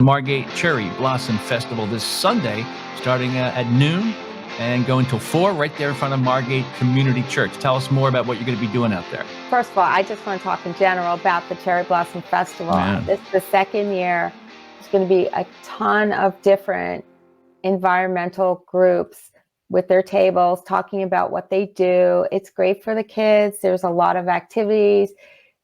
Margate Cherry Blossom Festival this Sunday, starting at noon and going till 4 right there in front of Margate Community Church. Tell us more about what you're going to be doing out there. First of all, I just want to talk in general about the Cherry Blossom Festival. Yeah. This is the second year. There's going to be a ton of different environmental groups with their tables talking about what they do. It's great for the kids. There's a lot of activities.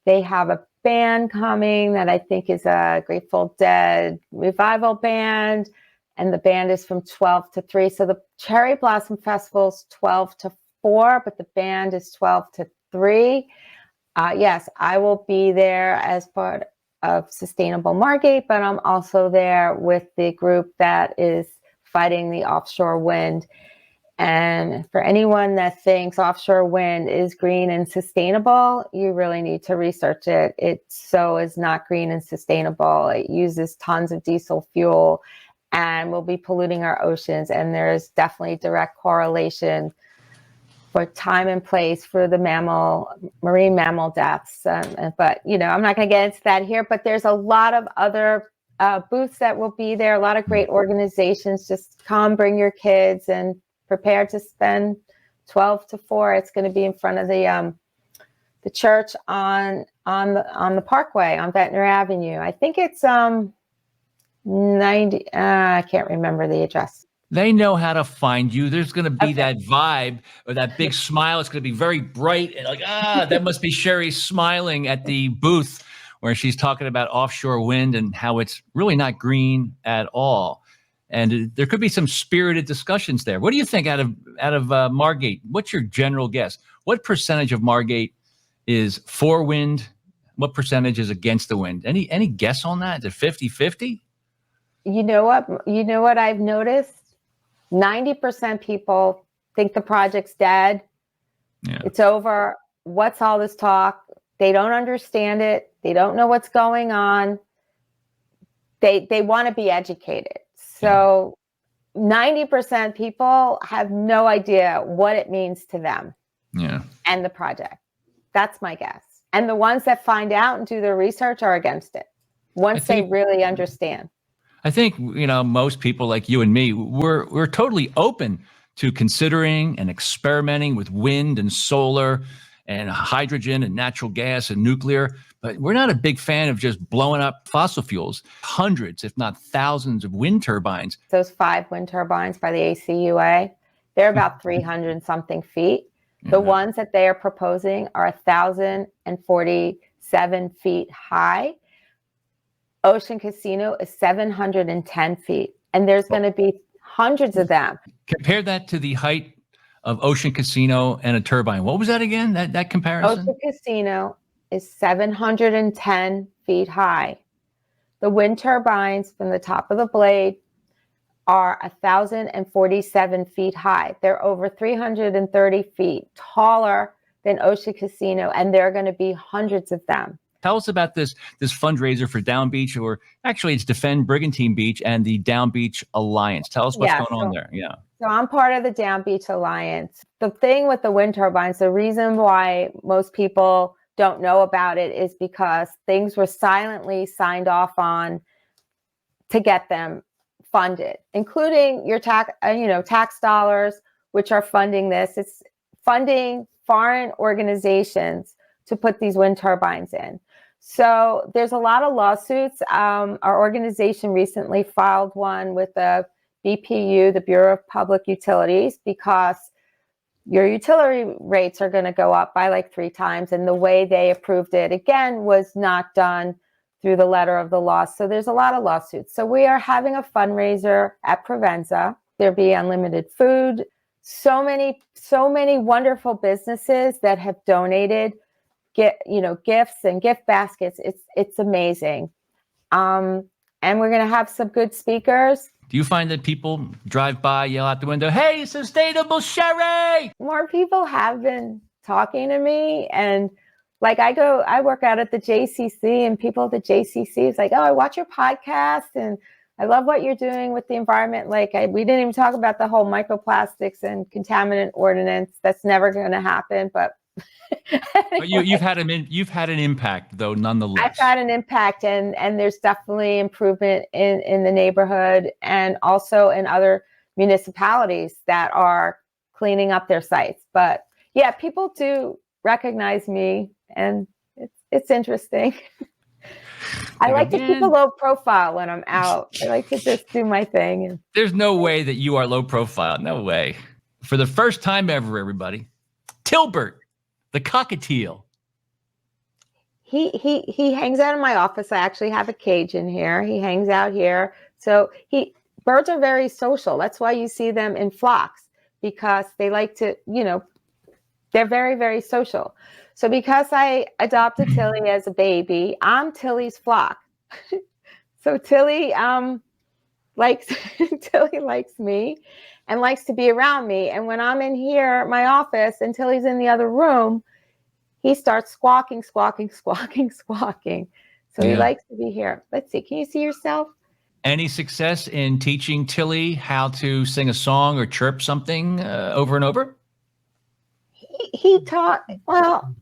They have a band coming that I think is a Grateful Dead revival band, and the band is from 12 to 3. So the Cherry Blossom Festival is 12 to 4, but the band is 12 to 3. Yes, I will be there as part of Sustainable Margate, but I'm also there with the group that is fighting the offshore wind. And for anyone that thinks offshore wind is green and sustainable, you really need to research it. It so is not green and sustainable. It uses tons of diesel fuel and will be polluting our oceans. And there's definitely direct correlation for time and place for the marine mammal deaths. But, I'm not going to get into that here, but there's a lot of other booths that will be there, a lot of great organizations. Just come, bring your kids, and prepare to spend 12 to 4. It's going to be in front of the church on the Parkway on Ventnor Avenue. I think it's 90. I can't remember the address. They know how to find you. There's going to be that vibe or that big smile. It's going to be very bright and that must be Sherri smiling at the booth where she's talking about offshore wind and how it's really not green at all. And there could be some spirited discussions there. What do you think out of Margate? What's your general guess? What percentage of Margate is for wind? What percentage is against the wind? Any guess on that? Is it 50-50? You know what I've noticed? 90% people think the project's dead. Yeah. It's over. What's all this talk? They don't understand it. They don't know what's going on. They want to be educated. So 90% people have no idea what it means to them and the project. That's my guess. And the ones that find out and do their research are against it once they really understand. I think, most people like you and me, we're totally open to considering and experimenting with wind and solar and hydrogen and natural gas and nuclear. But we're not a big fan of just blowing up fossil fuels. Hundreds, if not thousands of wind turbines. Those 5 wind turbines by the ACUA, they're about 300 something feet. The ones that they are proposing are 1,047 feet high. Ocean Casino is 710 feet. And there's going to be hundreds of them. Compare that to the height of Ocean Casino and a turbine. What was that again, that comparison? Ocean Casino is 710 feet high. The wind turbines from the top of the blade are 1,047 feet high. They're over 330 feet taller than Ocean Casino, and there are going to be hundreds of them. Tell us about this fundraiser for Down Beach, or actually it's Defend Brigantine Beach and the Down Beach Alliance. Tell us what's going on there. Yeah. So I'm part of the Down Beach Alliance. The thing with the wind turbines, the reason why most people don't know about it is because things were silently signed off on to get them funded, including your tax dollars, which are funding this. It's funding foreign organizations to put these wind turbines in. So there's a lot of lawsuits. Our organization recently filed one with the BPU, the Bureau of Public Utilities, because your utility rates are going to go up by like 3 times. And the way they approved it, again, was not done through the letter of the law. So there's a lot of lawsuits. So we are having a fundraiser at Provenza. There'll be unlimited food. So many wonderful businesses that have donated gifts and gift baskets. It's amazing. And we're going to have some good speakers. Do you find that people drive by, yell out the window, "Hey, sustainable Sherri"? More people have been talking to me, and I work out at the JCC, and people at the JCC is like, "Oh, I watch your podcast and I love what you're doing with the environment." We didn't even talk about the whole microplastics and contaminant ordinance. That's never going to happen, but But you've had an impact though, nonetheless. I've had an impact, and there's definitely improvement in the neighborhood and also in other municipalities that are cleaning up their sites. But yeah, people do recognize me, and it's interesting. I like to keep a low profile when I'm out. I like to just do my thing. There's no way that you are low profile. No way. For the first time ever, everybody, Tilbert, the cockatiel. He hangs out in my office. I actually have a cage in here. He hangs out here. So birds are very social. That's why you see them in flocks, because they like to, they're very, very social. So because I adopted Tilly as a baby, I'm Tilly's flock. So Tilly likes Tilly likes me and likes to be around me. And when I'm in here, my office, and Tilly's in the other room, he starts squawking. So he likes to be here. Let's see. Can you see yourself? Any success in teaching Tilly how to sing a song or chirp something over and over? He taught, well,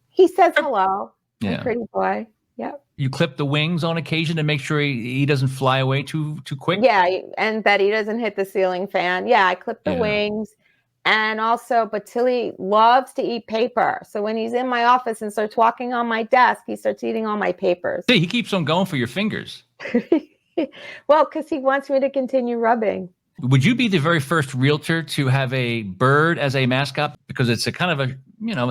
he says hello. Yeah. Pretty boy. Yep. You clip the wings on occasion to make sure he doesn't fly away too quick? Yeah, and that he doesn't hit the ceiling fan. Yeah, I clip the wings. And also, but Tilly loves to eat paper. So when he's in my office and starts walking on my desk, he starts eating all my papers. See, he keeps on going for your fingers. Well, because he wants me to continue rubbing. Would you be the very first realtor to have a bird as a mascot? Because it's a kind of a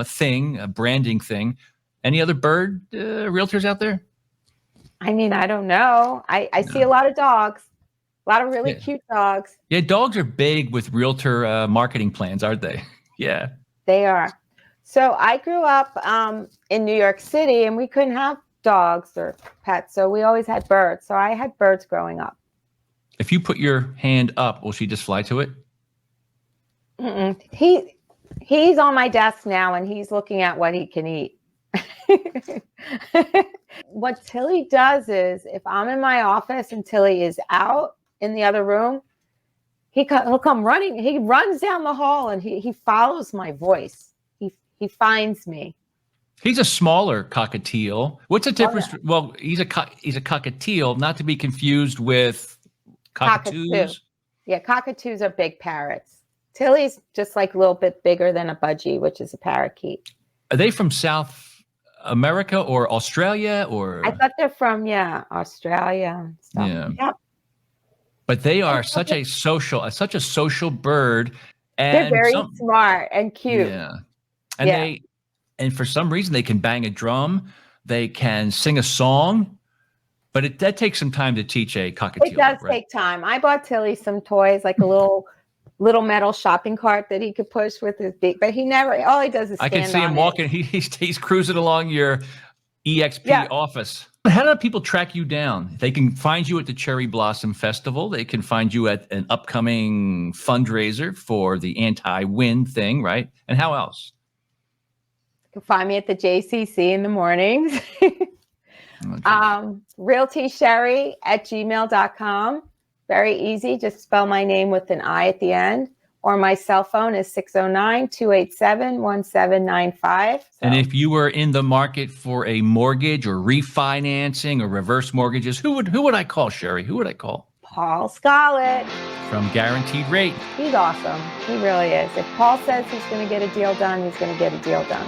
thing, a branding thing. Any other bird realtors out there? I mean, I don't know. I see a lot of dogs, a lot of really cute dogs. Yeah, dogs are big with realtor marketing plans, aren't they? Yeah. They are. So I grew up in New York City, and we couldn't have dogs or pets. So we always had birds. So I had birds growing up. If you put your hand up, will she just fly to it? Mm-mm. He's on my desk now, and he's looking at what he can eat. What Tilly does is, if I'm in my office and Tilly is out in the other room, he'll come running. He runs down the hall, and he follows my voice. He finds me. He's a smaller cockatiel. What's the difference? Oh, yeah. Well, he's a cockatiel, not to be confused with cockatoos. Yeah, cockatoos are big parrots. Tilly's just like a little bit bigger than a budgie, which is a parakeet. Are they from South America or Australia? Or I thought they're from Australia and stuff. Yeah. Yep. But they are such a social bird, and they're very smart and cute. Yeah. And and for some reason they can bang a drum, they can sing a song, but that takes some time to teach a cockatiel. It does take time. I bought Tilly some toys, like a little metal shopping cart that he could push with his beak, but all he does is stand I can see him walking. He's cruising along your EXP office. How do people track you down? They can find you at the Cherry Blossom Festival. They can find you at an upcoming fundraiser for the anti-wind thing, right? And how else? You can find me at the JCC in the mornings. Realty Sherri at gmail.com. Very easy. Just spell my name with an I at the end. Or my cell phone is 609-287-1795. And if you were in the market for a mortgage or refinancing or reverse mortgages, who would I call, Sherri? Who would I call? Paul Scarlett. From Guaranteed Rate. He's awesome. He really is. If Paul says he's going to get a deal done, he's going to get a deal done.